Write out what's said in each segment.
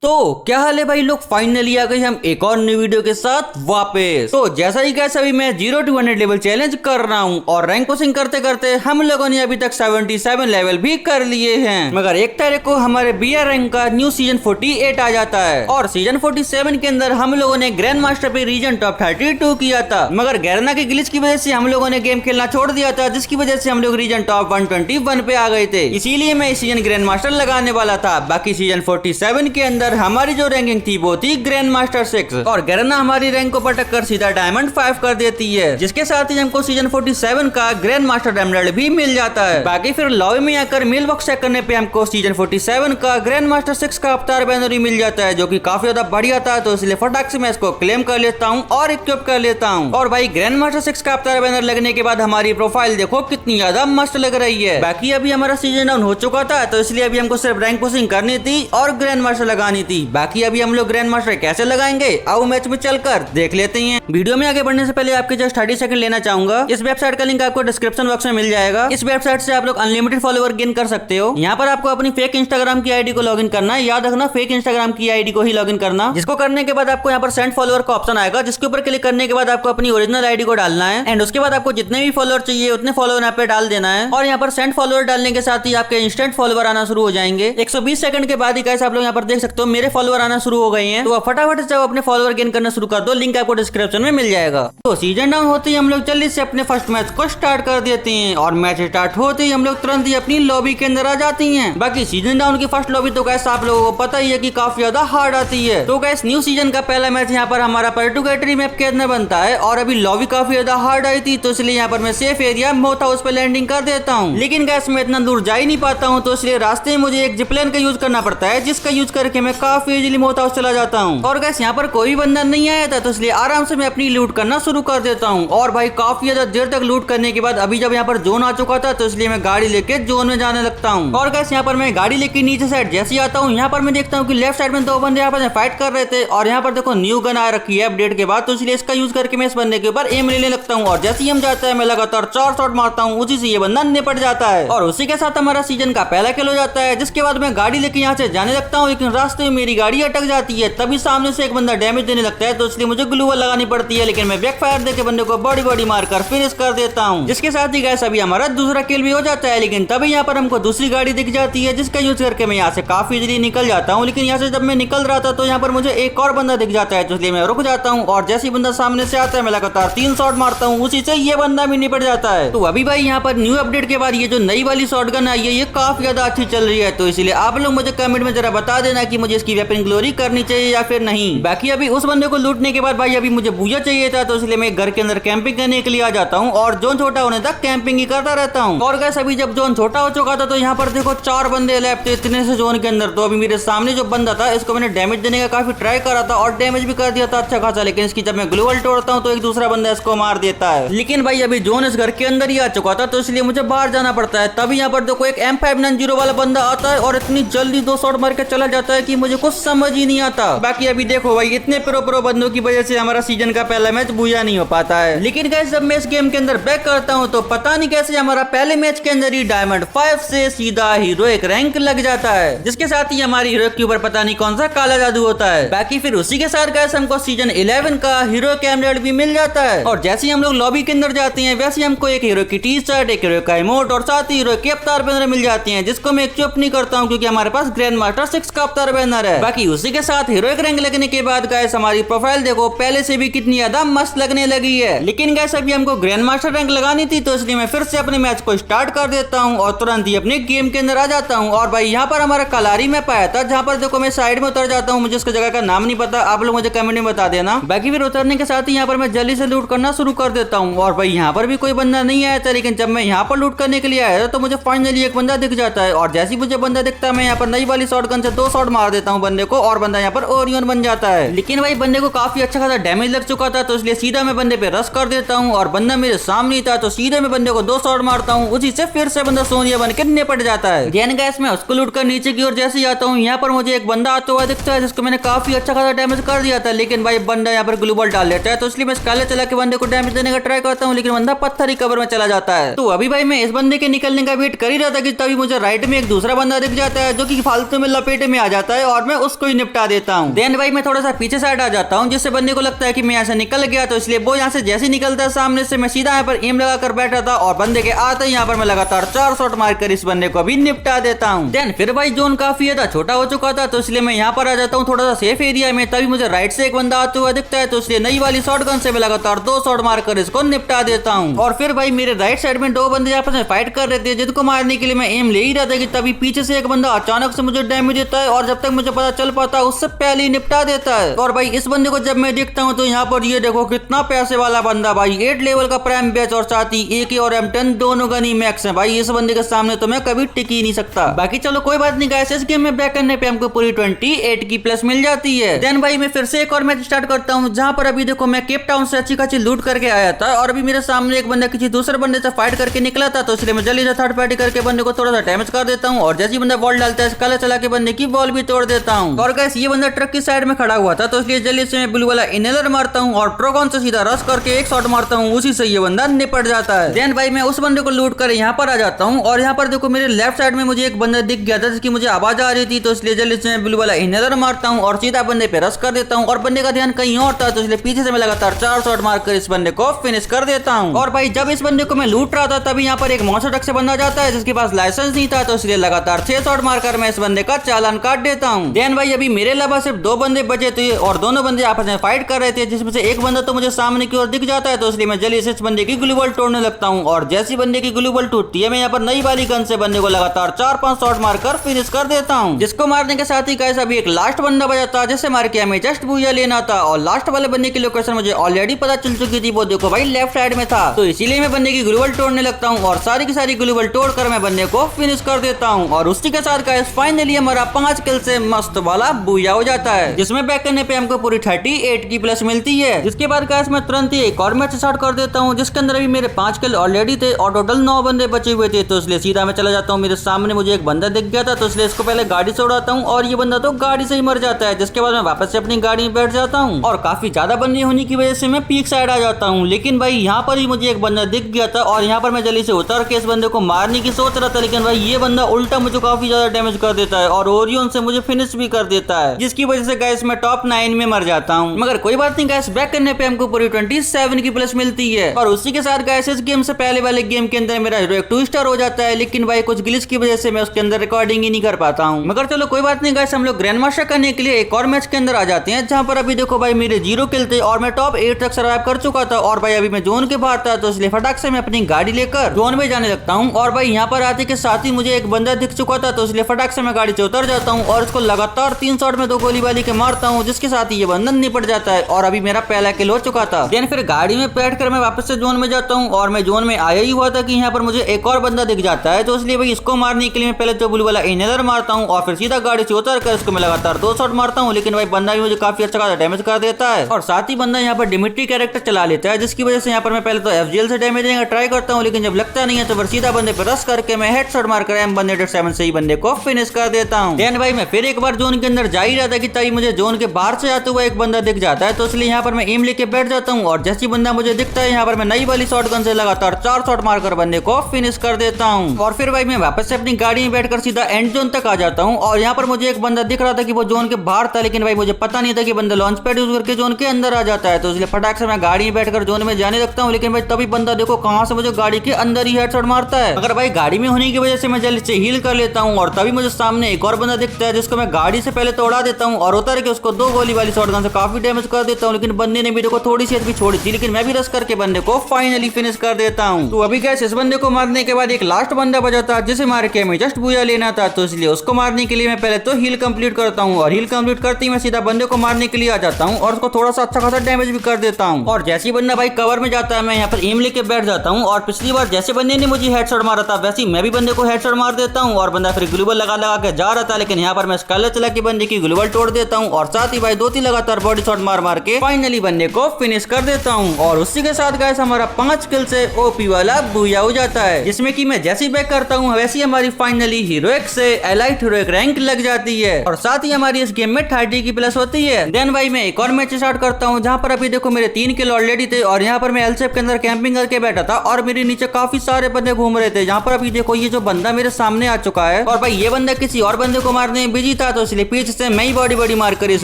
तो क्या हाल है भाई लोग, फाइनली आ गए हम एक और न्यू वीडियो के साथ वापस। तो जैसा ही कैसा भी मैं 0 to 100 लेवल चैलेंज कर रहा हूँ और रैंक पुशिंग करते करते हम लोगों ने अभी तक 77 लेवल भी कर लिए हैं। मगर 1 तारीख को हमारे BR रैंक का न्यू सीजन 48 आ जाता है और सीजन 47 के अंदर हम लोगों ने ग्रैंड मास्टर पे रीजन टॉप 32 किया था। मगर गैरना के ग्लिच की वजह से हम लोगों ने गेम खेलना छोड़ दिया था, जिसकी वजह से हम लोग रीजन टॉप 121 पे आ गए थे। इसीलिए मैं इस सीजन ग्रैंड मास्टर लगाने वाला था। बाकी सीजन 47 के अंदर हमारी जो रैंकिंग थी वो थी ग्रैंड मास्टर 6 और गैरना हमारी रैंक को पटक कर सीधा डायमंड 5 कर देती है, जिसके साथ ही हमको सीजन 47 का ग्रैंड मास्टर एमराल्ड भी मिल जाता है। बाकी फिर लॉबी में आकर मेल बॉक्स चेक करने पे हमको सीजन 47 का ग्रैंड मास्टर 6 का अवतार बैनर ही मिल जाता है, जो कि काफी ज्यादा बढ़िया था। तो इसलिए फटाक से मैं इसको क्लेम कर लेता हूँ और इक्विप कर लेता हूँ। और भाई ग्रैंड मास्टर 6 का अवतार बैनर लगने के बाद हमारी प्रोफाइल देखो कितनी ज्यादा मस्त लग रही है। बाकी अभी हमारा सीजन डाउन हो चुका था, तो इसलिए अभी हमको सिर्फ रैंक पुशिंग करनी थी और ग्रैंड मास्टर लगानी थी। बाकी अभी हम लोग ग्रैंड मास्टर कैसे लगाएंगे आओ मैच में चलकर देख लेते हैं। वीडियो में आगे बढ़ने से पहले आपके जस्ट 30 सेकंड लेना चाहूंगा। इस वेबसाइट का लिंक आपको डिस्क्रिप्शन बॉक्स में मिल जाएगा। इस वेबसाइट से आप लोग अनलिमिटेड फॉलोवर गेन कर सकते हो। यहाँ पर आपको अपनी फेक इंस्टाग्राम की आईडी को लॉगिन करना है। याद रखना फेक इंस्टाग्राम की आईडी को ही लॉगिन करना, जिसको करने के बाद आपको यहाँ पर सेंड फॉलोवर का ऑप्शन आएगा, जिसके ऊपर क्लिक करने के बाद आपको अपनी ओरिजिनल आईडी को डालना है एंड उसके बाद आपको जितने भी फॉलोअर चाहिए उतने फॉलोअर यहाँ पे डाल देना है। और यहाँ पर सेंड फॉलोअर डालने के साथ ही आपके इंस्टेंट फॉलोअर आना शुरू हो जाएंगे। 120 सेकंड के बाद ही कैसे आप लोग यहाँ पर देख सकते हो मेरे फॉलोअर आना शुरू हो गए हैं। तो फटाफट से अपने फॉलोअर गेन करना शुरू कर दो, लिंक आपको डिस्क्रिप्शन में मिल जाएगा। तो सीजन डाउन होते ही हम लोग जल्दी से अपने फर्स्ट मैच को स्टार्ट कर देते हैं और मैच स्टार्ट होते ही हम लोग तुरंत ही अपनी लॉबी के अंदर आ जाती हैं। बाकी सीजन डाउन की फर्स्ट लॉबी तो कैसे आप लोगों को पता ही है कि काफी ज्यादा हार्ड आती है। तो गैस न्यू सीजन का पहला मैच यहाँ पर हमारा पर्टुगेटरी मैप के अंदर बनता है और अभी लॉबी काफी ज्यादा हार्ड आई थी, तो इसलिए यहाँ पर मैं सेफ एरिया मोथ हाउस पे लैंडिंग कर देता हूँ। लेकिन गैस मैं इतना दूर जा ही नहीं पाता हूँ, तो इसलिए रास्ते में मुझे एक जिपलाइन का यूज करना पड़ता है, जिसका यूज करके मैं काफी इजीली मोथ हाउस चला जाता हूँ। और गैस यहाँ पर कोई बंदा नहीं आया था, तो इसलिए आराम से मैं अपनी लूट करना शुरू कर देता हूँ। और भाई काफी ज्यादा देर तक लूट करने के बाद अभी जब यहाँ पर जोन आ चुका था, तो इसलिए मैं गाड़ी लेके जोन में जाने लगता हूँ। और गैस यहाँ पर मैं गाड़ी लेके नीचे साइड जैसे ही आता हूँ, यहाँ पर मैं देखता हूँ कि लेफ्ट साइड में 2 बंदे यहाँ पर फाइट कर रहे थे और यहाँ पर देखो न्यू गन आ रखी है अपडेट के बाद, तो इसलिए इसका यूज करके मैं इस बंदे के ऊपर एम लेने लगता हूँ। और जैसे ही हम जाता है मैं लगातार 4 शॉट मारता हूँ, उसी से ये बंदा निपट जाता है और उसी के साथ हमारा सीजन का पहला किल हो जाता है। जिसके बाद मैं गाड़ी लेके यहाँ से जाने लगता हूँ, लेकिन रास्ते में मेरी गाड़ी अटक जाती है। तभी सामने से एक बंदा डैमेज देने लगता है, तो इसलिए मुझे ग्लू वॉल लगानी पड़ती है, लेकिन मैं बैकफायर देके बंदे को बॉडी मारकर फिनिश कर देता हूँ। जिसके साथ ही गैस अभी हमारा दूसरा किल भी हो जाता है। लेकिन तभी यहाँ पर हमको दूसरी गाड़ी दिख जाती है, जिसका यूज करके मैं यहाँ से काफी इजीली निकल जाता हूँ। लेकिन यहाँ से जब मैं निकल रहा था तो यहाँ पर मुझे एक और बंदा दिख जाता है, तो इसलिए मैं रुक जाता हूँ और जैसे ही बंदा सामने से आता है मैं लगातार 3 शॉट मारता हूँ, उसी से ये बंदा भी निपट जाता है। तो अभी भाई यहाँ पर न्यू अपडेट के बाद ये जो नई वाली शॉटगन आई है ये काफी ज्यादा अच्छी चल रही है, तो इसलिए आप लोग मुझे कमेंट में जरा बता देना कि मुझे इसकी वेपन ग्लोरी करनी चाहिए या फिर नहीं। बाकी अभी उस बंदे को लूटने के बाद भाई अभी मुझे बूया चाहिए था, तो इसलिए मैं घर के अंदर कैंपिंग करने के लिए आ जाता हूँ और जोन छोटा होने तक कैंपिंग ही करता रहता हूँ। और गैस अभी जब जोन छोटा हो चुका था तो यहाँ पर देखो 4 बंदे लेफ्ट थे इतने से जोन के अंदर। तो अभी मेरे सामने जो बंदा था इसको मैंने डैमेज देने का काफी ट्राई करा था और डैमेज भी कर दिया था अच्छा खासा, लेकिन इसकी जब मैं ग्लू वॉल तोड़ता हूँ तो एक दूसरा बंदा इसको मार देता है। लेकिन भाई अभी जोन इस घर के अंदर ही आ चुका था, तो इसलिए मुझे बाहर जाना पड़ता है। तभी यहाँ पर देखो एक M590 वाला बंदा आता है और इतनी जल्दी 2 शॉट मार के चला जाता है कि मुझे कुछ समझ ही नहीं आता। बाकी अभी देखो भाई इतने प्रो बंदों की वजह से हमारा सीजन का पहला मैच बूया नहीं हो पाता है। लेकिन गाइस जब मैं इस गेम के अंदर बैक करता हूँ तो पता नहीं कैसे हमारा पहले मैच के अंदर ही डायमंड 5 से सीधा हीरोइक रैंक लग जाता है, जिसके साथ ही हमारी हीरोइक के ऊपर पता नहीं कौन सा काला जादू होता है। बाकी फिर उसी के साथ गाइस हमको सीजन 11 का हीरोइक एमराल्ड भी मिल जाता है और जैसे ही हम लोग लॉबी के अंदर जाते हैं वैसे हमको एक हीरो की टी शर्ट, एक हीरो का इमोट और साथ ही हीरो के अवतार बैनर मिल जाती हैं, जिसको मैं एक्सेप्ट नहीं करता हूँ क्योंकि हमारे पास ग्रैंड मास्टर 6 का अवतार बैनर है। बाकी उसी के साथ हीरोइक रैंक लगने के बाद गाइस हमारी प्रोफाइल देखो पहले से भी कितनी ज्यादा मस्त लगने लगी है। लेकिन गाइस अभी हमको ग्रैंड मास्टर रैंक लगानी थी, तो इसलिए मैं फिर से अपने मैच को स्टार्ट कर देता हूँ और तुरंत ही अपने गेम के अंदर आ जाता हूँ। और भाई यहाँ पर हमारा कलारी मैप आया था, जहाँ पर देखो मैं साइड में उतर जाता हूँ, मुझे उसकी जगह का नाम नहीं पता, आप लोग मुझे कमेंट में बता देना। बाकी फिर उतरने के साथ ही यहाँ पर मैं जल्दी से लूट करना शुरू कर देता हूँ और भाई यहाँ पर भी कोई बंदा नहीं आया था। लेकिन जब मैं यहाँ पर लूट करने के लिए आया था तो मुझे फाइनली एक बंदा दिख जाता है और जैसे ही मुझे बंदा दिखता है मैं यहाँ पर नई वाली शॉटगन से 2 शॉट मार देता हूँ बंदे को और बंदा यहाँ पर ओरियन बन जाता है। लेकिन भाई बंदे को काफी अच्छा खासा डैमेज लग चुका था, तो इसलिए सीधा मैं बंदे पे रश कर देता हूँ और बंदा मेरे सामने ही था, तो सीधे मैं बंदे को 2 शॉट मारता हूँ, उसी से फिर से बंदा सोनिया बन के निपट जाता है। देन गाइस मैं उसको लूट कर नीचे की ओर जैसे ही आता हूँ यहाँ पर मुझे एक बंदा आता हुआ दिखता है, जिसको मैंने काफी अच्छा खासा डैमेज कर दिया था। लेकिन भाई बंदा यहाँ पर ग्लू बॉल डाल लेता है, तो इसलिए मैं स्काले चला के बंदे को डैमेज देने का ट्राई करता हूँ, लेकिन बंदा पत्थर ही कवर में चला जाता है। तो अभी भाई मैं इस बंदे के निकलने का वेट कर ही रहा था कि तभी मुझे राइट में एक दूसरा बंदा दिख जाता है, जो कि फालतू में लपेटे में आ जाता है और मैं उसको ही निपटा देता हूँ। देन भाई मैं थोड़ा सा पीछे साइड आ जाता हूँ, जिससे बंदे को लगता है कि मैं यहाँ से निकल गया, तो इसलिए वो यहाँ से जैसे ही निकलता है सामने से, मैं सीधा यहाँ पर एम लगाकर बैठा था और बंदे के आते ही यहाँ पर मैं लगातार 4 शॉट मारकर इस बंदे को भी निपटा देता हूँ। देन फिर भाई जोन काफी ज्यादा छोटा हो चुका था, तो इसलिए मैं यहाँ पर आ जाता हूँ थोड़ा सा सेफ एरिया में। तभी मुझे राइट से एक बंदा आते हुआ दिखता है, तो इसलिए नई वाली शॉटगन से मैं लगातार 2 शॉट मारकर इसको निपटा देता हूँ। और फिर भाई मेरे राइट साइड में 2 बंदे आपस में फाइट कर रहे थे, जिनको मारने के लिए मैं एम ले ही रहा था कि तभी पीछे से एक बंदा अचानक से मुझे डैमेज देता है और जब तक मुझे पता चल पाता उससे पहले ही निपटा देता है। और भाई इस बंदे को जब मैं देखता हूँ तो यहाँ पर ये देखो कितना पैसे वाला बंदा भाई, 8 लेवल का प्राइम बैच और साथ ही AK और M10 दोनों गन ही मैक्स है भाई। इस बंदे के सामने तो मैं कभी टिक ही नहीं सकता। बाकी चलो कोई बात नहीं गाइस, इस गेम में बैक करने पे हमको पूरी 28 की प्लस मिल जाती है। देन भाई मैं फिर से एक और मैच स्टार्ट करता हूँ, जहाँ पर अभी देखो मैं केप टाउन से अच्छी खासी लूट करके आया था और अभी मेरे सामने एक बंदा किसी दूसरे बंदे से फाइट करके निकला था, तो इसलिए मैं जल्दी से थर्ड पार्टी करके बंदे को थोड़ा सा डैमेज कर देता हूँ और जैसे ही बंदा बॉल डालता है कलर चला के बंदे की बॉल भी तोड़ देता हूँ। और गाइस ये बंदा ट्रक की साइड में खड़ा हुआ था, तो इसलिए जल्दी से मैं ब्लू वाला इनहेलर मारता हूँ और ट्रोगन से सीधा रश करके एक शॉट मारता हूँ, उसी से ये बंदा निपट जाता है। देन भाई मैं उस बंदे को लूट कर यहाँ पर आ जाता हूँ और यहाँ पर देखो मेरे लेफ्ट साइड में मुझे एक बंदा दिख गया था जिसकी मुझे आवाज आ रही थी, तो इसलिए जल्दी से मैं ब्लू वाला इनहेलर मारता हूँ और सीधा बंदे पे रश कर देता हूँ और बंदे का ध्यान कहीं और था, तो इसलिए पीछे से मैं लगातार 4 शॉट मारकर इस बंदे को फिनिश कर देता हूँ। और भाई जब इस बंदे को मैं लूट रहा था तभी यहाँ पर एक मॉन्स्टर ट्रक से बंदा जाता है जिसके पास लाइसेंस नहीं था, तो इसलिए लगातार 6 शॉट मारकर मैं इस बंदे का चालान काट देता हूँ। देन भाई अभी मेरे अलावा सिर्फ 2 बंदे बचे थे और दोनों बंदे आपस में फाइट कर रहे थे, जिसमें से एक बंदा तो मुझे सामने की ओर दिख जाता है, तो इसलिए मैं जल्दी से इस बंदे की ग्लू वॉल तोड़ने लगता हूँ और जैसी बंदे की ग्लू वॉल टूटती है मैं यहाँ पर नई वाली गन से बंदे को लगातार 4-5 शॉट मारकर फिनिश कर देता हूँ। जिसको मारने के साथ ही गाइस अभी एक लास्ट बंदा बचा था जिससे मार के हमें जस्ट बूया लेना था और लास्ट वाले बंदे की लोकेशन मुझे ऑलरेडी पता चल चुकी थी, वो देखो भाई लेफ्ट साइड में था, तो इसीलिए मैं बंदे की ग्लू वॉल तोड़ने लगता हूँ और सारी की सारी ग्लू वॉल तोड़कर मैं बंदे को फिनिश कर देता हूँ। और उसी के साथ गाइस फाइनली हमारा 5 किल से मस्त वाला बूया हो जाता है, जिसमें बैक करने पे हमको पूरी 38 की प्लस मिलती है। जिसके बाद गाइस मैं तुरंत ही एक और मैच स्टार्ट कर देता हूँ, जिसके अंदर अभी मेरे 5 किल ऑलरेडी थे और टोटल 9 बंदे बचे हुए थे, तो इसलिए सीधा मैं चला जाता हूँ। मेरे सामने मुझे एक बंदा दिख गया था, तो इसलिए इसको पहले गाड़ी से उड़ाता हूँ और ये बंदा तो गाड़ी से ही मर जाता है। जिसके बाद मैं वापस से अपनी गाड़ी में बैठ जाता हूँ और काफी ज्यादा बंदे होने की वजह से मैं पीक साइड आ जाता हूँ। लेकिन भाई यहाँ पर ही मुझे एक बंदा दिख गया था और यहाँ पर मैं जल्दी से उतर के इस बंदे को मारने की सोच रहा था, लेकिन भाई ये बंदा उल्टा मुझे काफी ज्यादा डैमेज कर देता है और ओरियन से मुझे फिनिश भी कर देता है, जिसकी वजह से गाइस मैं टॉप 9 में मर जाता हूँ। मगर कोई बात नहीं गाइस, बैक करने पे हमको पूरी 27 की प्लस मिलती है। और उसी के साथ गाइस इस गेम से पहले वाले गेम के अंदर मेरा हीरो एक 2 स्टार हो जाता है, लेकिन भाई कुछ ग्लिच की वजह से मैं उसके अंदर रिकॉर्डिंग ही नहीं कर पाता हूँ। मगर चलो कोई बात नहीं गाइस, हम लोग ग्रैंड मास्टर करने के लिए एक और मैच के अंदर आ जाते हैं, जहाँ पर अभी देखो भाई मेरे 0 किल थे और मैं टॉप 8 तक सर्वाइव कर चुका था और भाई अभी मैं जोन के बाहर था, तो इसलिए फटाक से मैं अपनी गाड़ी लेकर जोन में जाने लगता हूँ। और भाई यहाँ पर आते के साथ ही मुझे एक बंदा दिख चुका था, तो इसलिए फटाक से मैं गाड़ी से उतर जाता हूँ और इसको लगातार 3 शॉट में 2 गोली वाली के मारता हूँ, जिसके साथ ही ये बंदा निपट जाता है और अभी मेरा पहला किल हो चुका था। देन फिर गाड़ी में बैठकर मैं वापस से जोन में जाता हूँ और मैं जोन में आया ही हुआ था कि यहाँ पर मुझे एक और बंदा दिख जाता है, तो इसलिए भाई इसको मारने के लिए मैं पहले तो ब्लू वाला इनहेलर मारता हूँ और फिर सीधा गाड़ी से उतर कर इसको मैं लगातार 2 शॉट मारता हूँ, लेकिन भाई बंदा भी मुझे काफी अच्छा खासा डैमेज कर देता है और साथ ही बंदा यहाँ पर डिमिट्री कैरेक्टर चला लेता है, जिसकी वजह से यहाँ पर मैं पहले तो FGL से डैमेज देने का ट्राई करता हूँ, लेकिन जब लगता नहीं है तो फिर सीधा बंदे पर रश करके मैं हेडशॉट मारकर M187 से ही बंदे को फिनिश कर देता हूँ। देन भाई मैं फिर एक बार जोन के अंदर जा ही रहा था कि तभी मुझे जोन के बाहर से आते हुए एक बंदा दिख जाता है, तो इसलिए यहाँ पर मैं एम लेके बैठ जाता हूँ और जैसी बंदा मुझे दिखता है यहाँ पर मैं नई वाली शॉटगन से लगातार 4 शॉट मारकर बंदे को फिनिश कर देता हूँ। और फिर भाई मैं वापस से अपनी गाड़ी में बैठकर सीधा एंड जोन तक आ जाता हूँ और यहाँ पर मुझे एक बंदा दिख रहा था कि वो जोन के बाहर था, लेकिन भाई मुझे पता नहीं था कि बंदा लॉन्च पैड यूज करके जोन के अंदर आ जाता है, तो इसलिए फटाक से मैं गाड़ी में बैठकर जोन में जाने लगता हूँ। लेकिन भाई तभी बंदा देखो कहाँ से मुझे गाड़ी के अंदर ही हेडशॉट मारता है। अगर भाई गाड़ी में होने की वजह से मैं जल्दी से हील कर लेता हूँ और तभी मुझे सामने एक और बंदा दिखता है, जिसको मैं गाड़ी से पहले तो उड़ा देता हूँ और उतर के उसको 2 गोली वाली शॉटगन से काफी डैमेज कर देता हूँ, लेकिन बंदे ने मेरे को थोड़ी सी भी छोड़ी थी, लेकिन मैं भी रश करके बंदे को फाइनली फिनिश कर देता हूँ। तो अभी गाइस इस बंदे को मारने के बाद एक लास्ट बंदा बचा था जिसे मार के हमें जस्ट बूया लेना था, तो इसलिए उसको मारने के लिए मैं पहले तो हील कंप्लीट करता हूँ और हील कंप्लीट करते ही मैं सीधा बंदे को मारने के लिए आ जाता हूँ और उसको थोड़ा सा अच्छा खासा डैमेज भी कर देता हूँ। और जैसे बंदा भाई कवर में जाता है मैं यहाँ पर एम लेके बैठ जाता हूँ और पिछली बार जैसे बंदे ने मुझे हेडशॉट मारा था वैसे मैं भी बंदे को हेडशॉट मार देता हूँ और बंदा फिर ग्लूबल लगा लगा के जा रहा था, लेकिन यहाँ पर मैं स्कैलर चला के बंदे की ग्लूबल तोड़ देता हूँ और साथ ही भाई 2-3 लगातार बॉडी शॉट मार मार के फाइनली बंदे को फिनिश कर देता हूँ। और उसी के साथ गाइस हमारा 5 किल से ओपी वाला बूया हो जाता है, जिसमें कि मैं जैसे ही बैक करता हूँ वैसे ही हमारी फाइनली हीरोइक से एलाइट हीरोइक रैंक लग जाती है और साथ ही हमारी इस गेम में 30 की प्लस होती है। देन भाई मैं एक और मैच स्टार्ट करता हूँ, जहाँ पर अभी देखो मेरे 3 किल ऑलरेडी थे और यहाँ पर मैं एलसेफ के अंदर कैंपिंग करके बैठा था और मेरे नीचे काफी सारे बंदे घूम रहे थे। जहाँ पर अभी देखो ये जो बंदा मेरे सामने आ चुका है और भाई ये बंदा किसी और बंदे को मारने में बिजी था, तो इसलिए पीछे से मैं ही बॉडी मार कर इस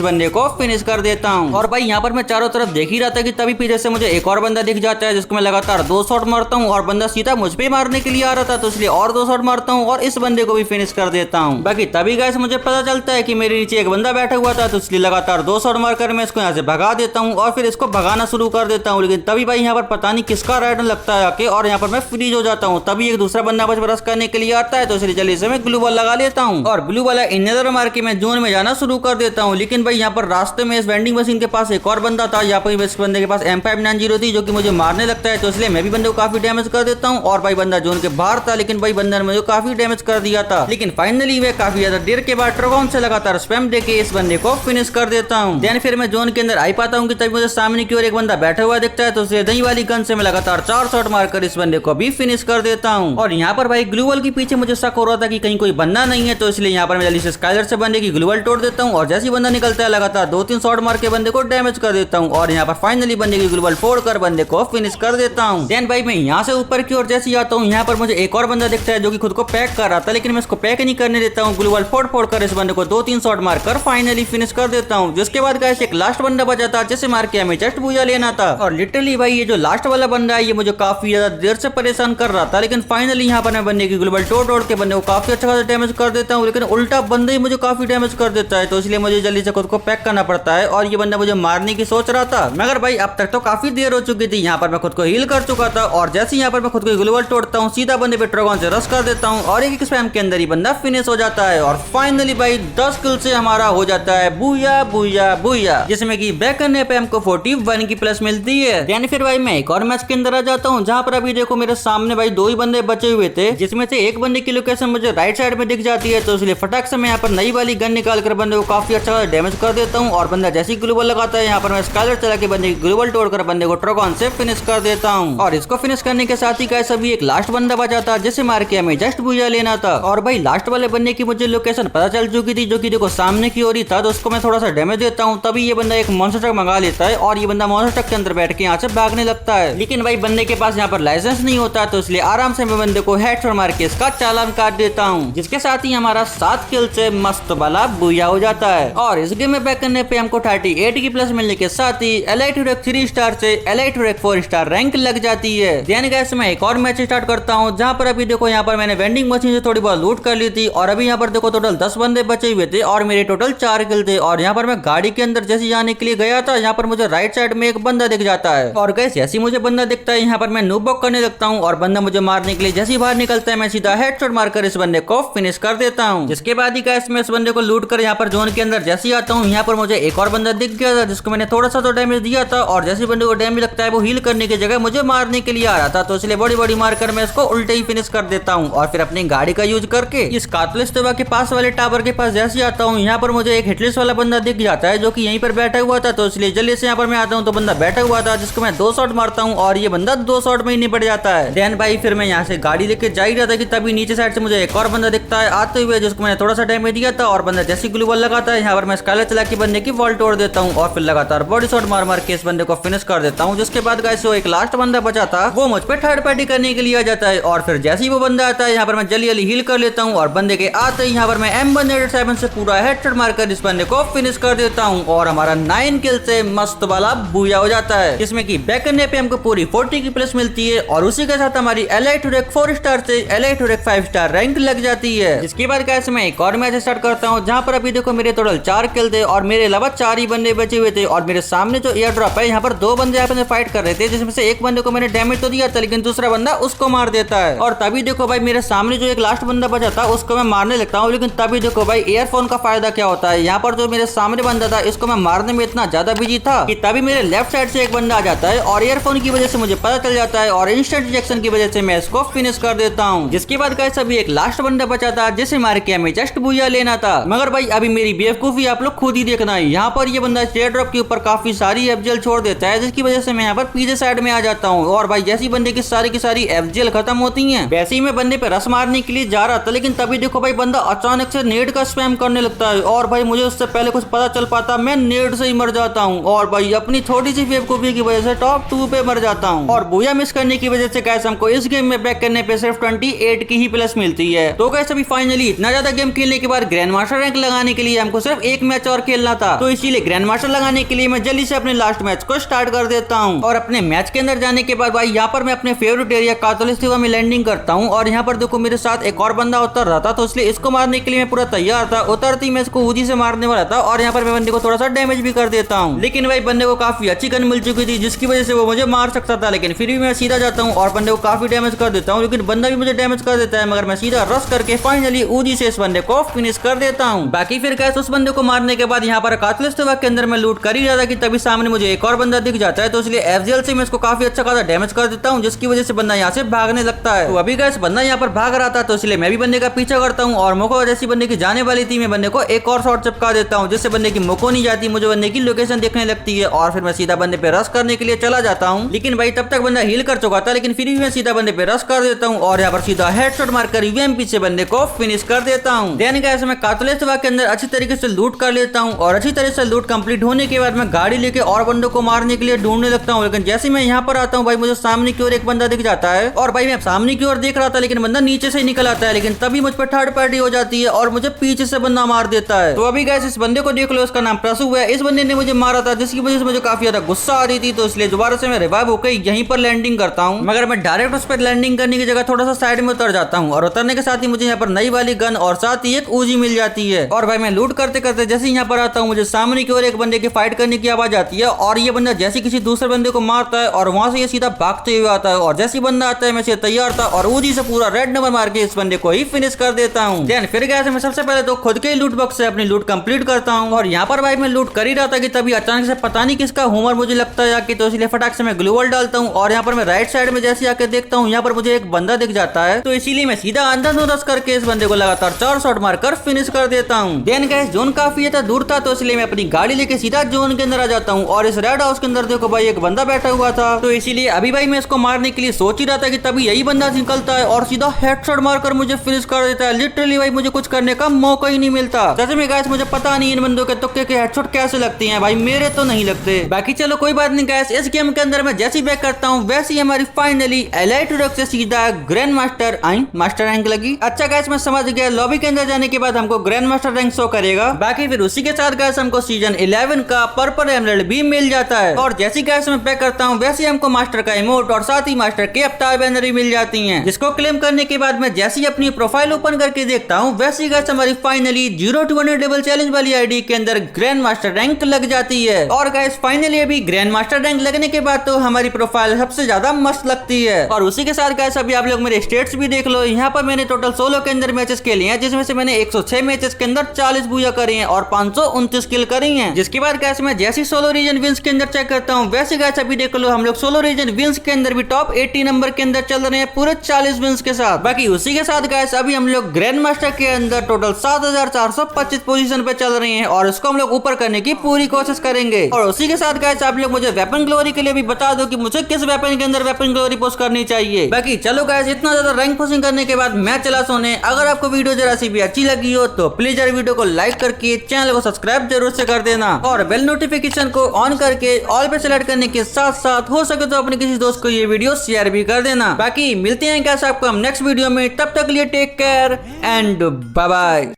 बंदे को फिनिश कर देता हूँ। और भाई यहाँ पर मैं चारों तरफ देख ही रहा था कि तभी पीछे से मुझे एक और बंदा दिख जाता है, जिसको मैं लगातार 2 शॉट मारता हूँ और बंदा सीधा मुझ पे मारने के लिए आ रहा था, तो इसलिए और 2 शॉट मारता हूँ और इस बंदे को भी फिनिश कर देता हूँ। बाकी तभी गाइस मुझे पता चलता है कि मेरे नीचे एक बंदा बैठा हुआ था, तो इसलिए लगातार 2 शॉट मारकर मैं इसको यहाँ से भगा देता हूँ और फिर इसको भगाना शुरू कर देता हूँ। लेकिन तभी भाई यहाँ पर पता नहीं किसका राइड लगता है आके, और यहाँ पर मैं फ्रीज हो जाता हूँ। तभी एक दूसरा बंदा बच रश करने के लिए आता है, तो इसलिए जल्दी से मैं ग्लू बॉल लगा लेता हूँ और ब्लू वाला इनर मार के मैं जोन में जाना शुरू कर देता हूँ। लेकिन भाई यहाँ पर रास्ते में इस वेंडिंग मशीन के पास एक और बंदा था। यहाँ पर इस बंदे के पास M590 थी, जो कि मुझे मारने लगता है, तो इसलिए मैं भी बंदे को काफी डैमेज कर देता हूँ। और भाई बंदा जोन के बाहर था, लेकिन भाई बंदा ने मुझे काफी डैमेज कर दिया था। लेकिन फाइनली वे काफी ज्यादा देर के बाद ट्रगॉन से लगातार स्पैम देके इस बंदे को फिनिश कर देता हूँ। देन फिर मैं जोन के अंदर आ पाता हूँ कि तभी मुझे सामने की ओर एक बंदा बैठा हुआ दिखता है, तो उसे दही वाली गन से मैं लगातार 4 शॉट मारकर इस बंदे को भी फिनिश कर देता हूँ। और यहाँ पर भाई ग्लूवल के पीछे मुझे शक हो रहा था कि कहीं कोई बंदा नहीं है, तो इसलिए यहाँ पर मैं जल्दी से स्काइलर से बंदे की ग्लूवल तोड़ देता हूँ और जैसे ही बंदा निकलता है लगातार 2-3 शॉट मार के बंदे को डैमेज कर देता हूँ। और यहाँ पर फाइनली बंदे की ग्लूवल फोड़कर बंदे को फिनिश कर देता हूँ। देन भाई मैं यहाँ से ऊपर की ओर जैसे ही आता हूँ, यहाँ पर मुझे एक और बंदा दिखता है जो कि खुद को पैक कर रहा था, लेकिन मैं इसको पैक नहीं करने देता हूँ। ग्लूवल फोड़ कर इस बंदे को 2-3 शॉट मारकर फाइनली फिनिश कर देता हूँ। जिसके बाद गाइस एक लास्ट बंदा बचा था, जिसे मार के हमें जस्ट बूया लेना था। और लिटरली भाई ये जो लास्ट वाला बंदा है, ये मुझे काफी ज्यादा देर से परेशान कर रहा था, लेकिन फाइनली यहाँ पर मैं बंदे की ग्लूवल तोड़ के बंदे को काफी अच्छा खासा डैमेज कर देता हूँ। लेकिन उल्टा बंदे ही मुझे काफी डैमेज कर देता है, तो इसलिए मुझे जल्दी से खुद को पैक करना पड़ता है। और ये बंदा मुझे मारने की सोच रहा था, मगर भाई अब तक तो काफी देर हो चुकी थी। यहाँ पर मैं खुद को हील कर चुका था और जैसे यहाँ पर मैं खुद को ग्लूवल तोड़ता हूँ, सीधा बंदे पे ट्रगॉन से रश कर देता हूँ और एक स्पैम के अंदर ही बंदा फिनिश हो जाता है। और फाइनली भाई 10 किल से हमारा हो जाता है बूया बूया बूया, जिसमें कि बैक करने पे हमको 41 की प्लस मिलती है। यानी फिर भाई मैं एक और मैच के अंदर आ जाता हूँ, जहाँ पर अभी देखो मेरे सामने भाई 2 ही बंदे बचे हुए थे, जिसमें से एक बंदे की लोकेशन मुझे राइट साइड में दिख जाती है, तो इसलिए फटाक से मैं यहाँ पर नई वाली गन निकाल कर बंदे को काफी अच्छा डैमेज कर देता हूँ। और बंदा जैसी ग्लूवल लगाता है, यहाँ पर मैं स्काइलर चला के बंदे की ग्लूवल तोड़कर बंदे को ट्रगॉन से फिनिश कर देता हूँ। और इसको फिनिश करने के साथ ही गाइस अभी एक लास्ट बंदा बचा था, जिसे मार के हमें जस्ट बूया लेना था। और भाई लास्ट वाले बंदे की मुझे लोकेशन पता चल चुकी थी, जो कि देखो सामने की ओर ही था, तो उसको मैं थोड़ा सा डैमेज देता हूँ। तभी ये बंदा एक मॉन्स्टर ट्रक मंगा लेता है और ये बंदा मॉन्स्टर ट्रक के अंदर बैठ के यहाँ से भागने लगता है। लेकिन भाई बंदे के पास यहाँ पर लाइसेंस नहीं होता, तो इसलिए आराम से मैं बंदे को हेडशॉट मार के इसका चालान काट देता हूँ, जिसके साथ ही हमारा 7 किल से मस्त वाला बूया हो जाता है। और इस गेम में बैक करने पे हमको 38 की प्लस मिलने के साथ ही एलाइट 3 स्टार से एलाइट 4 स्टार रैंक लग जाती है। देन गाइस मैं एक और मैच स्टार्ट करता हूँ, जहाँ पर अभी देखो यहाँ पर मैंने वेंडिंग मशीन से थोड़ी बहुत लूट कर ली थी और अभी यहाँ पर देखो टोटल 10 बंदे बचे हुए थे और मेरे टोटल 4 किल थे। और यहाँ पर मैं गाड़ी के अंदर जैसे जाने के लिए गया था, यहाँ पर मुझे राइट साइड में एक बंदा दिख जाता है और गाइस जैसे मुझे बंदा दिखता है, यहाँ पर मैं नूब वॉक करने लगता हूँ और बंदा मुझे मारने के लिए जैसे ही बाहर निकलता है, मैं सीधा हेडशॉट मारकर इस बंदे को फिनिश कर देता हूँ। जिसके बाद ही गाइस मैं इस बंदे को लूट कर यहाँ पर जोन के अंदर जैसे ही आता हूँ, यहाँ पर मुझे एक और बंदा दिख गया था, जिसको मैंने थोड़ा सा तो डैमेज दिया था और जैसे बंदे को डैमेज लगता है, वो हील करने की जगह मुझे मारने के लिए आ रहा था, तो इसलिए बड़ी मारकर मैं इसको उल्टे ही फिनिश कर देता हूँ। और फिर अपनी गाड़ी का यूज करके इस कातलिस्तवा के पास वाले टावर के पास जैसे आता हूँ, यहाँ पर मुझे एक हिटलिस्ट वाला बंदा दिख जाता है, जो कि यहीं पर बैठा हुआ था, तो इसलिए जल्दी से यहाँ पर मैं आता हूँ, तो बंदा बैठा हुआ था, जिसको मैं 2 शॉट मारता हूँ और ये बंदा 2 शॉट में ही निपट जाता है। देन भाई फिर मैं यहाँ से गाड़ी लेके जा ही रहा था कि तभी नीचे साइड से मुझे एक और बंदा दिखता है आते हुए, जिसको मैंने थोड़ा सा डैमेज दिया था और बंदा जैसी ग्लूवल लगाता है, यहाँ पर मैं स्काइलर चला के बंदे की वॉल तोड़ देता हूँ और फिर लगातार बॉडी शॉट मार के इस बंदे को फिनिश कर देता हूँ। जिसके बाद गाइस वो एक लास्ट बंदा बचा था, वो मुझ पे थर्ड पार्टी करने के लिए आ जाता है और फिर जैसे ही वो बंदा आता है, यहाँ पर मैं जल्दी हील कर लेता हूँ और बंदे के आते ही यहाँ पर मैं M187 से पूरा हेडशॉट मारकर इस बंदे को फिनिश कर देता हूँ और हमारा 9 किल से मस्त वाला बूया हो जाता है, जिसमें कि बैक करने पे हमको पूरी 40 की प्लस मिलती है और उसी के साथ हमारी एलाइट 4 स्टार से एलाइट 5 स्टार रैंक लग जाती है। इसके बाद गाइस मैं एक और मैच स्टार्ट करता हूँ, जहाँ पर अभी देखो मेरे टोटल 4 किल थे और मेरे अलावा 4 ही बंदे बचे हुए थे और मेरे सामने जो एयर ड्रॉप है, यहाँ पर 2 बंदे आपस में फाइट कर रहे थे, जिसमें से एक बंदे को मैंने डैमेज तो दिया था, लेकिन दूसरा बंदा उसको मार देता है। और तभी देखो भाई मेरे सामने जो एक लास्ट बंदा बचा था, उसको मैं मारने लगता हूँ, लेकिन तभी देखो भाई एयरफोन का फायदा क्या होता है, यहाँ पर जो मेरे सामने बंदा था, इसको मैं मारने में इतना ज्यादा बिजी था कि तभी मेरे लेफ्ट साइड से एक बंदा आ जाता है और एयरफोन की वजह से मुझे पता चल जाता है और इंस्टेंट रिजेक्शन की वजह से मैं इसको फिनिश कर देता हूँ। जिसके बाद गाइस अभी एक लास्ट बंदा बचा था, जिसे मार के हमें जस्ट बूया लेना था, मगर भाई अभी मेरी बेवकूफी आप लोग खुद ही देखना है। यहाँ पर ये बंदा एयर ड्रॉप के ऊपर काफी सारी एफजेल छोड़ देता है, जिसकी वजह से मैं यहाँ पर पीछे साइड में आ जाता हूँ और भाई जैसी बंदे की सारी एफजेल खत्म होती है, वैसे ही मैं बंदे पे रस मारने के लिए जा रहा था, लेकिन तभी देखो भाई बंदा अचानक से नेट का स्पैम करने लगता है और भाई मुझे उससे पहले कुछ पता चल पाता, मैं नेट से ही मर जाता हूँ और भाई अपनी थोड़ी सी बेवकूफी की वजह से टॉप 2 पे मर जाता हूँ। और बूया मिस करने की वजह से गाइस हमको इस गेम में बैक करने पे सिर्फ 28 की ही प्लस मिलती है। तो गाइस अभी फाइनली इतना ज्यादा गेम खेलने के बाद ग्रैंड ग्रैंड मास्टर रैंक लगाने के लिए हमको सिर्फ एक मैच और खेलना था। तो इसीलिए ग्रैंड मास्टर लगाने के लिए मैं जल्दी से अपने लास्ट मैच को स्टार्ट कर देता हूँ। और अपने मैच के अंदर जाने के बाद भाई यहाँ पर मैं अपने फेवरेट एरिया कातलिस्तिवा में लैंडिंग करता हूँ। और यहाँ पर देखो मेरे साथ एक और बंदा उतर रहा था, तो इसलिए इसको मारने के लिए मैं पूरा तैयार था। उतरती मैं इसको ऊजी से मारने वाला था और यहाँ पर मैं बंदे को थोड़ा सा डैमेज भी कर देता हूँ। लेकिन भाई बंदे को काफी अच्छी गन मिल चुकी थी, जिसकी वजह से वो मुझे मार सकता था। लेकिन फिर भी मैं सीधा जाता हूँ और बंदे को काफी डैमेज कर देता हूँ। लेकिन बंदा भी मुझे डैमेज कर देता है, मगर मैं सीधा रश करके फाइनली ऊजी से इस बंदे को फिनिश कर देता हूँ। बाकी फिर गाइस उस बंदे को मारने के बाद यहाँ पर कातलिस्तिवा के अंदर मैं लूट कर ही रहा था कि तभी सामने मुझे एक और बंदा दिख जाता है। तो इसलिए एफजीएल से मैं इसको काफी अच्छा खासा डैमेज कर देता हूँ, जिसकी वजह से बंदा यहाँ से भागने लगता है। तो अभी गाइस बंदा यहाँ पर भाग रहा था, तो इसलिए मैं भी बंदे का पीछा करता हूँ और मोको जैसी बंदे की जाने वाली थी, मैं बंदे को एक और शॉट चिपका देता हूँ, जिससे बंदे की मोको नहीं जाती, मुझे बंदे की लोकेशन देखने लगती है। और फिर मैं सीधा बंदे पे रश करने के लिए चला जाता हूँ। लेकिन भाई तब तक बंदा हील कर चुका था, लेकिन फिर भी मैं सीधा बंदे पे रश कर देता हूँ और यहाँ पर सीधा हेडशॉट मारकर यूएमपी से बंदे को फिनिश कर देता हूँ। देन गाइस मैं कातलिस्तिवा के अंदर अच्छी तरीके से लूट कर लेता हूँ और अच्छी तरह से लूट कंप्लीट होने के बाद मैं गाड़ी लेके और बंदों को मारने के लिए ढूंढने लगता हूँ। लेकिन जैसे मैं यहाँ पर आता हूँ भाई मुझे सामने की ओर एक बंदा दिख जाता है और भाई मैं सामने की ओर देख रहा था, लेकिन बंदा नीचे से निकल आता है। लेकिन तभी मुझ पर थर्ड पार्टी हो जाती है और मुझे पीछे से बंदा मार देता है। तो अभी गाइस इस बंदे को देख लो, इसका नाम प्रसू है। इस बंदे ने मुझे मारा था, जिसकी वजह से मुझे काफी ज्यादा गुस्सा आ रही थी। तो इसलिए दोबारा से मैं रिवाइव होकर यहीं पर लैंडिंग करता हूँ, मगर मैं डायरेक्ट उस पर लैंडिंग करने की जगह थोड़ा सा साइड में उतर जाता हूँ। और उतरने के साथ ही मुझे यहाँ पर नई वाली गन और साथ ही एक ऊजी मिल जाती है। और भाई मैं लूट करते करते जैसे यहाँ पर आता हूँ, मुझे सामने की ओर एक बंदे की फाइट करने की आवाज आती है और ये बंदा जैसे किसी दूसरे बंदे को मारता है और वहां से ये सीधा भागते हुए आता है। और जैसे बंदा आता है मैं इसे तैयार था और ऊजी से पूरा रेड नंबर मार के इस बंदे को ही फिनिश कर देता हूँ। देन फिर गया मैं सबसे पहले तो खुद के लूट बॉक्स से अपनी लूट कंप्लीट करता हूँ। और यहाँ पर भाई मैं लूट कर ही रहा था कि तभी अचानक से पता नहीं किसका होमर मुझे लगता है कि, तो इसलिए फटाक से मैं ग्लूवॉल डालता हूँ। और यहाँ पर मैं राइट साइड में जैसे आके देखता हूँ, यहाँ पर मुझे एक बंदा दिख जाता है। तो इसीलिए मैं सीधा अंदर रश करके इस बंदे को लगातार 4 शॉट मारकर फिनिश कर देता हूँ। देन गाइस जोन काफी ज्यादा दूर था, तो इसलिए मैं अपनी गाड़ी लेके सीधा जोन के अंदर आ जाता हूँ। और इस रेड हाउस के अंदर देखो भाई एक बंदा बैठा हुआ था, तो इसीलिए अभी भाई मैं इसको मारने के लिए सोच ही रहा था कि तभी यही बंदा निकलता है और सीधा हेडशॉट मारकर मुझे फिनिश कर देता है। लिटरली भाई मुझे कुछ करने का मौका ही नहीं मिलता। सच में गाइस मुझे पता नहीं इन बंदों के तुक्के के हेडशॉट कैसे लगती हैं भाई, मेरे तो नहीं लगते। बाकी चलो कोई बात नहीं गाइस, इस गेम के अंदर मैं जैसी बैक करता हूँ वैसी हमारी फाइनली एलाइट रैंक से सीधा ग्रैंड मास्टर मास्टर रैंक लगी। अच्छा गाइस मैं समझ गया, लॉबी के अंदर जाने के बाद हमको ग्रैंड मास्टर रैंक शो करेगा। बाकी फिर उसी के साथ गाइस हमको सीजन 11 का पर्पल एमराल्ड भी मिल जाता है। और जैसी गाइस मैं पैक करता हूँ वैसे हमको मास्टर का इमोट और साथ ही मास्टर के अवतार बैनर भी मिल जाती हैं, जिसको क्लेम करने के बाद मैं जैसी अपनी प्रोफाइल ओपन करके देखता हूँ वैसी गाइस हमारी फाइनली 0 to 100 लेवल चैलेंज वाली आईडी के अंदर ग्रैंड मास्टर रैंक लग जाती है। और गाइस फाइनली अभी ग्रैंड मास्टर रैंक लगने के बाद तो हमारी प्रोफाइल सबसे ज्यादा मस्त लगती है। और उसी के साथ गाइस अभी आप लोग मेरे स्टेट्स भी देख लो, यहाँ पर मैंने टोटल सोलो के अंदर मैचेस खेले हैं, जिसमें से मैंने 106 मैचेस के अंदर 40 बूया करी हैं और 529 किल करी हैं। जिसके बाद गाइस मैं जैसी सोलो रीजन विंस के अंदर चेक करता हूँ वैसे गाइस अभी देख लो हम लोग सोलो रीजन विंस के अंदर भी टॉप 80 नंबर के अंदर चल रहे हैं पूरे 40 विंस के साथ। बाकी उसी के साथ गाइस अभी हम लोग ग्रैंड मास्टर के अंदर टोटल 7425 पोजीशन पे चल रहे हैं और इसको हम लोग ऊपर करने की पूरी कोशिश करेंगे। और उसी के साथ गाइस आप लोग मुझे वेपन ग्लोरी के लिए भी बता दो कि मुझे किस वेपन के अंदर वेपन ग्लोरी पोस्ट करनी चाहिए। बाकी चलो गाइस इतना ज्यादा रैंक पुशिंग करने के बाद मैं चला सोने। अगर आपको वीडियो जरा सी भी अच्छी लगी हो तो प्लीज यार वीडियो को लाइक करके चैनल को सब्सक्राइब जरूर से कर देना और बेल नोटिफिकेशन को ऑन करके ऑल पे सेलेक्ट करने के साथ साथ हो सके तो अपने किसी दोस्त को ये वीडियो शेयर भी कर देना। बाकी मिलते हैं गाइस आपको हम नेक्स्ट वीडियो में, तब तक लिए take care and bye bye.